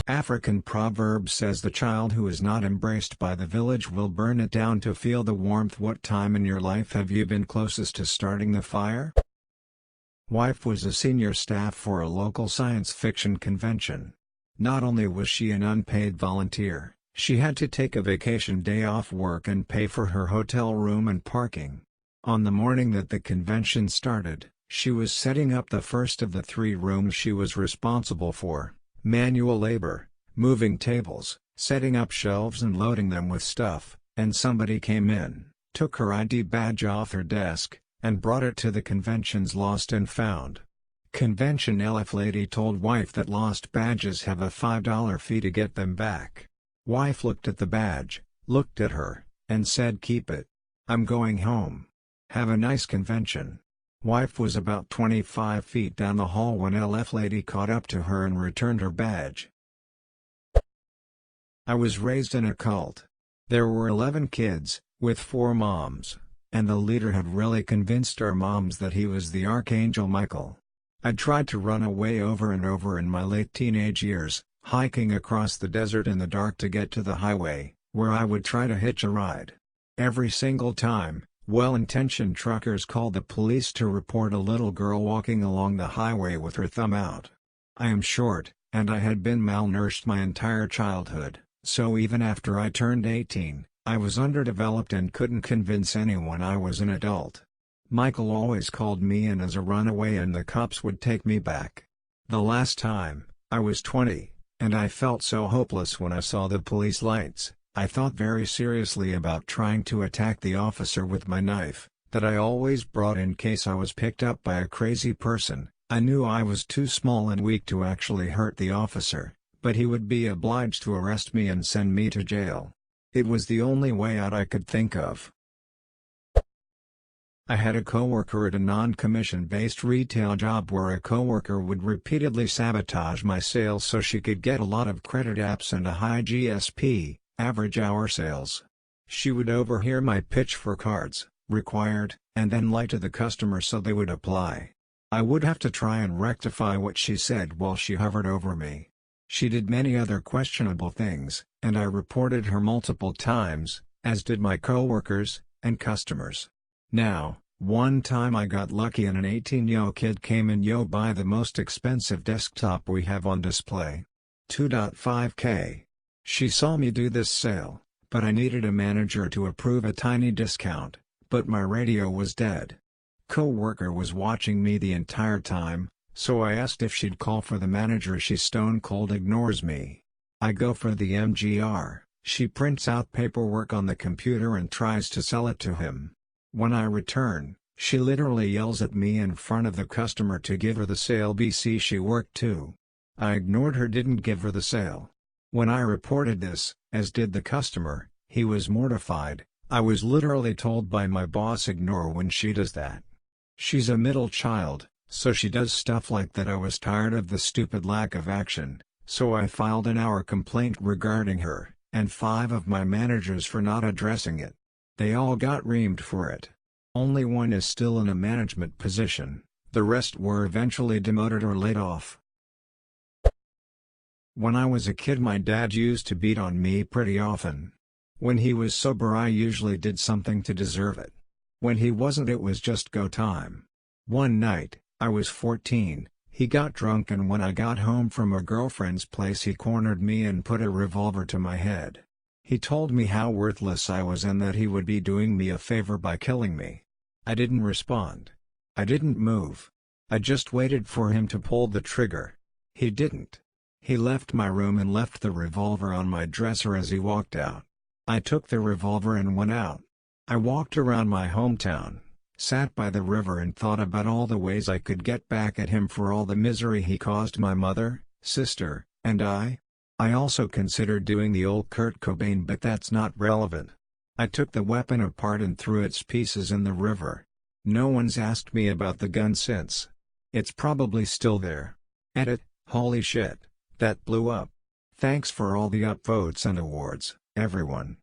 African proverb says the child who is not embraced by the village will burn it down to feel the warmth. What time in your life have you been closest to starting the fire? Wife was a senior staff for a local science fiction convention. Not only was she an unpaid volunteer, she had to take a vacation day off work and pay for her hotel room and parking. On the morning that the convention started, she was setting up the first of the 3 rooms she was responsible for: manual labor, moving tables, setting up shelves and loading them with stuff, and somebody came in, took her ID badge off her desk, and brought it to the convention's lost and found. Convention LF lady told wife that lost badges have a $5 fee to get them back. Wife looked at the badge, looked at her, and said, "Keep it. I'm going home. Have a nice convention." Wife was about 25 feet down the hall when LF lady caught up to her and returned her badge. I was raised in a cult. There were 11 kids, with 4 moms, and the leader had really convinced our moms that he was the Archangel Michael. I tried to run away over and over in my late teenage years, hiking across the desert in the dark to get to the highway, where I would try to hitch a ride. Every single time, well-intentioned truckers called the police to report a little girl walking along the highway with her thumb out. I am short, and I had been malnourished my entire childhood, so even after I turned 18, I was underdeveloped and couldn't convince anyone I was an adult. Michael always called me in as a runaway and the cops would take me back. The last time, I was 20, and I felt so hopeless when I saw the police lights. I thought very seriously about trying to attack the officer with my knife, that I always brought in case I was picked up by a crazy person. I knew I was too small and weak to actually hurt the officer, but he would be obliged to arrest me and send me to jail. It was the only way out I could think of. I had a coworker at a non-commission-based retail job where a coworker would repeatedly sabotage my sales so she could get a lot of credit apps and a high GSP. Average hour sales. She would overhear my pitch for cards, required, and then lie to the customer so they would apply. I would have to try and rectify what she said while she hovered over me. She did many other questionable things, and I reported her multiple times, as did my coworkers and customers. Now, one time I got lucky and an 18-year-old kid came in, "Yo, buy the most expensive desktop we have on display. $2.5K. She saw me do this sale, but I needed a manager to approve a tiny discount, but my radio was dead. Coworker was watching me the entire time, so I asked if she'd call for the manager. She stone cold ignores me. I go for the MGR, she prints out paperwork on the computer and tries to sell it to him. When I return, she literally yells at me in front of the customer to give her the sale. BC she worked too. I ignored her, didn't give her the sale. When I reported this, as did the customer, he was mortified. I was literally told by my boss, ignore when she does that. She's a middle child, so she does stuff like that. I was tired of the stupid lack of action, so I filed an hour complaint regarding her, and 5 of my managers for not addressing it. They all got reamed for it. Only one is still in a management position, the rest were eventually demoted or laid off. When I was a kid, my dad used to beat on me pretty often. When he was sober, I usually did something to deserve it. When he wasn't, it was just go time. One night, I was 14, he got drunk, and when I got home from a girlfriend's place, he cornered me and put a revolver to my head. He told me how worthless I was and that he would be doing me a favor by killing me. I didn't respond. I didn't move. I just waited for him to pull the trigger. He didn't. He left my room and left the revolver on my dresser as he walked out. I took the revolver and went out. I walked around my hometown, sat by the river and thought about all the ways I could get back at him for all the misery he caused my mother, sister, and I. I also considered doing the old Kurt Cobain, but that's not relevant. I took the weapon apart and threw its pieces in the river. No one's asked me about the gun since. It's probably still there. Edit, holy shit. That blew up. Thanks for all the upvotes and awards, everyone.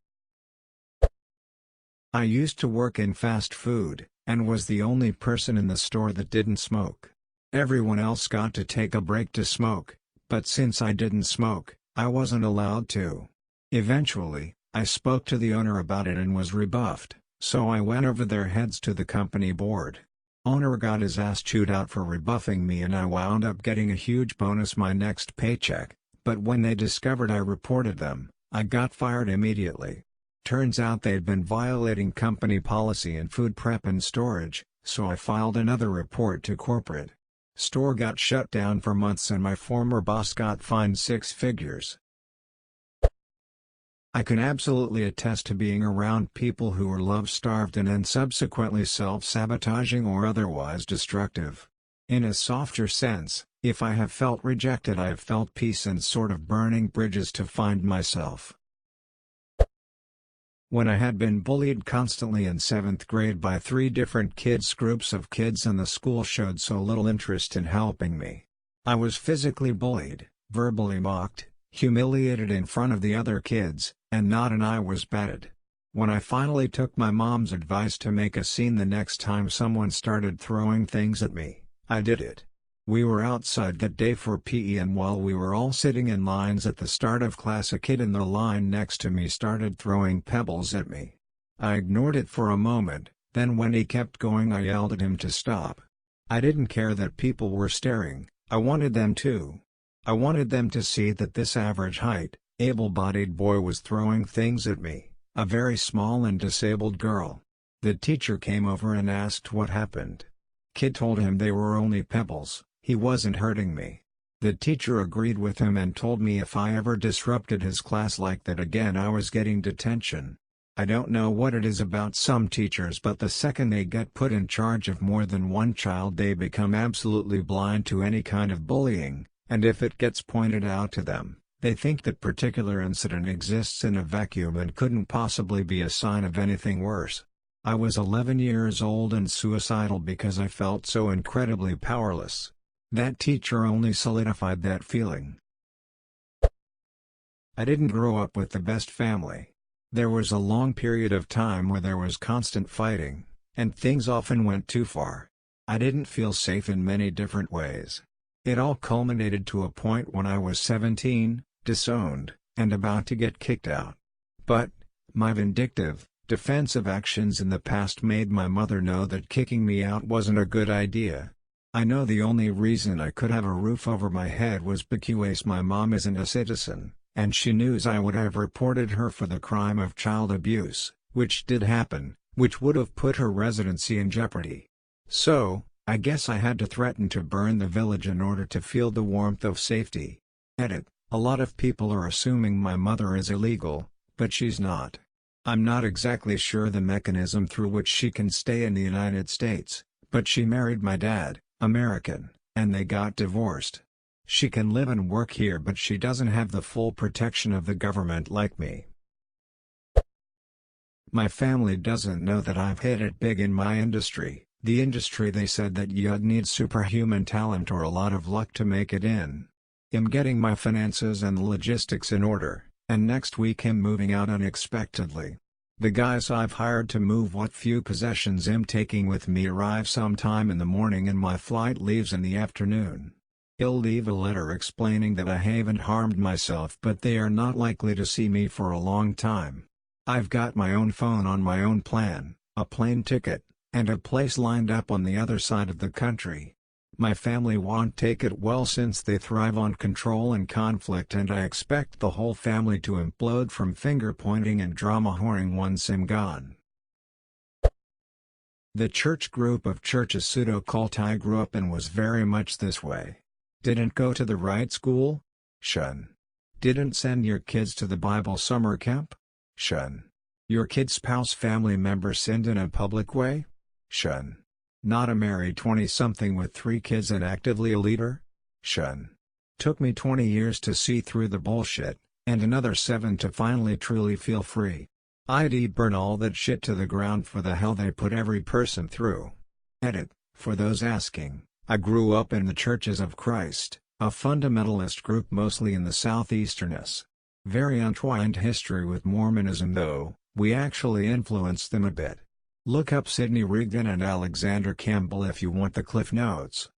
I used to work in fast food, and was the only person in the store that didn't smoke. Everyone else got to take a break to smoke, but since I didn't smoke, I wasn't allowed to. Eventually, I spoke to the owner about it and was rebuffed, so I went over their heads to the company board. Owner got his ass chewed out for rebuffing me and I wound up getting a huge bonus my next paycheck, but when they discovered I reported them, I got fired immediately. Turns out they'd been violating company policy in food prep and storage, so I filed another report to corporate. Store got shut down for months and my former boss got fined 6 figures. I can absolutely attest to being around people who are love-starved and then subsequently self-sabotaging or otherwise destructive. In a softer sense, if I have felt rejected, I have felt peace and sort of burning bridges to find myself. When I had been bullied constantly in 7th grade by 3 different groups of kids and the school showed so little interest in helping me. I was physically bullied, verbally mocked, humiliated in front of the other kids, and not an eye was batted. When I finally took my mom's advice to make a scene the next time someone started throwing things at me, I did it. We were outside that day for PE and while we were all sitting in lines at the start of class, a kid in the line next to me started throwing pebbles at me. I ignored it for a moment, then when he kept going I yelled at him to stop. I didn't care that people were staring, I wanted them to. I wanted them to see that this average height, able-bodied boy was throwing things at me, a very small and disabled girl. The teacher came over and asked what happened. Kid told him they were only pebbles. He wasn't hurting me. The teacher agreed with him and told me if I ever disrupted his class like that again I was getting detention. I don't know what it is about some teachers, but the second they get put in charge of more than one child they become absolutely blind to any kind of bullying, and if it gets pointed out to them, they think that particular incident exists in a vacuum and couldn't possibly be a sign of anything worse. I was 11 years old and suicidal because I felt so incredibly powerless. That teacher only solidified that feeling. I didn't grow up with the best family. There was a long period of time where there was constant fighting, and things often went too far. I didn't feel safe in many different ways. It all culminated to a point when I was 17, disowned, and about to get kicked out. But, my vindictive, defensive actions in the past made my mother know that kicking me out wasn't a good idea. I know the only reason I could have a roof over my head was because my mom isn't a citizen, and she knew I would have reported her for the crime of child abuse, which did happen, which would have put her residency in jeopardy. So, I guess I had to threaten to burn the village in order to feel the warmth of safety. Edit: a lot of people are assuming my mother is illegal, but she's not. I'm not exactly sure the mechanism through which she can stay in the United States, but she married my dad, American, and they got divorced. She can live and work here, but she doesn't have the full protection of the government like me. My family doesn't know that I've hit it big in my industry, the industry they said that you'd need superhuman talent or a lot of luck to make it in. I'm getting my finances and the logistics in order, and next week I'm moving out unexpectedly. The guys I've hired to move what few possessions I'm taking with me arrive sometime in the morning and my flight leaves in the afternoon. I'll leave a letter explaining that I haven't harmed myself, but they are not likely to see me for a long time. I've got my own phone on my own plan, a plane ticket, and a place lined up on the other side of the country. My family won't take it well since they thrive on control and conflict, and I expect the whole family to implode from finger-pointing and drama-whoring once I'm gone. The church group of churches pseudo-cult I grew up in was very much this way. Didn't go to the right school? Shun. Didn't send your kids to the Bible summer camp? Shun. Your kid's spouse family member sinned in a public way? Shun. Not a married 20-something with 3 kids and actively a leader? Shun. Took me 20 years to see through the bullshit, and another 7 to finally truly feel free. I'd burn all that shit to the ground for the hell they put every person through. Edit: for those asking, I grew up in the Churches of Christ, a fundamentalist group mostly in the southeastern US. Very entwined history with Mormonism though, we actually influenced them a bit. Look up Sidney Rigdon and Alexander Campbell if you want the Cliff Notes.